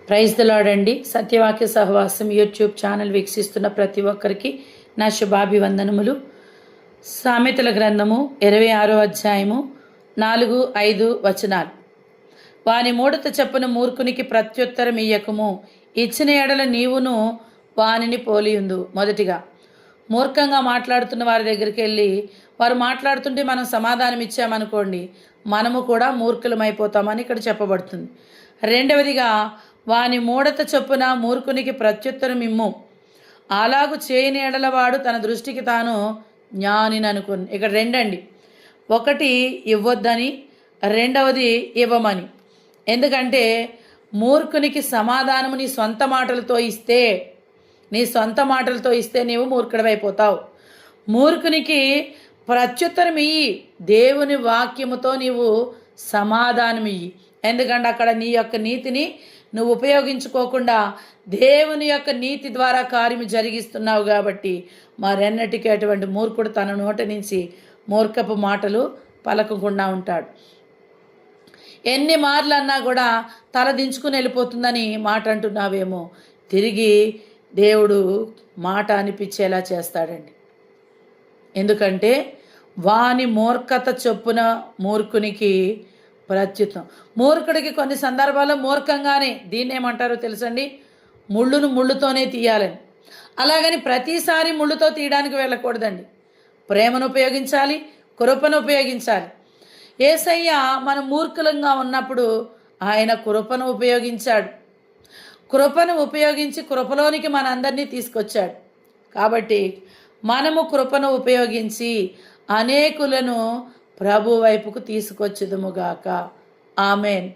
Praise the lord అండి. సత్యవాక్య సహవాసం YouTube channel వీక్షిస్తున్న ప్రతి ఒక్కరికి నా శుభాభివందనములు. సామెతల గ్రంథము 26వ అధ్యాయము 4-5 వచనాలు. వాని మూడత చెప్పున మూర్ఖునికి ప్రత్యుత్తరం ఇయ్యకము, ఇచ్చిన ఎడల నీవును వానిని పోలియుందు. మొదటిగా మూర్ఖంగా మాట్లాడుతున్న వారి దగ్గరికి వెళ్ళి వారు మాట్లాడుతుంటే మనం సమాధానం ఇచ్చామనుకోండి, మనము కూడా మూర్ఖులమైపోతామని ఇక్కడ చెప్పబడుతుంది. రెండవదిగా వాని మూడత చొప్పున మూర్ఖునికి ప్రత్యుత్తరం ఇమ్ము, అలాగు చేయని ఎడలవాడు తన దృష్టికి తాను జ్ఞానిని అనుకుని. ఇక్కడ రెండండి, ఒకటి ఇవ్వొద్దని, రెండవది ఇవ్వమని. ఎందుకంటే మూర్ఖునికి సమాధానము నీ సొంత మాటలతో ఇస్తే నీవు మూర్ఖుడవైపోతావు. మూర్ఖునికి ప్రత్యుత్తరం ఇయ్యి, దేవుని వాక్యముతో నీవు సమాధానం ఇయ్యి. ఎందుకంటే అక్కడ నీ యొక్క నీతిని నువ్వు ఉపయోగించుకోకుండా దేవుని యొక్క నీతి ద్వారా కార్యము జరిగిస్తున్నావు కాబట్టి మరెన్నటికీ అటువంటి మూర్ఖుడు తన నోట నుంచి మూర్ఖపు మాటలు పలకకుండా ఉంటాడు. ఎన్ని మార్లు అన్నా కూడా తల దించుకుని వెళ్ళిపోతుందని మాట అంటున్నావేమో, తిరిగి దేవుడు మాట అనిపించేలా చేస్తాడండి. ఎందుకంటే వాని మూర్ఖత చొప్పున మూర్ఖునికి ప్రత్యుత్తం. మూర్ఖుడికి కొన్ని సందర్భాల్లో మూర్ఖంగానే, దీన్ని ఏమంటారో తెలుసండి, ముళ్ళును ముళ్ళుతోనే తీయాలని. అలాగని ప్రతిసారి ముళ్ళుతో తీయడానికి వెళ్ళకూడదండి. ప్రేమను ఉపయోగించాలి, కృపను ఉపయోగించాలి. యేసయ్య మన మూర్ఖులంగా ఉన్నప్పుడు ఆయన కృపను ఉపయోగించాడు. కృపను ఉపయోగించి కృపలోనికి మనందరినీ తీసుకొచ్చాడు. కాబట్టి మనము కృపను ఉపయోగించి అనేకులను ప్రభు వైపుకు తీసుకొచ్చుదుముగాక. ఆమెన్.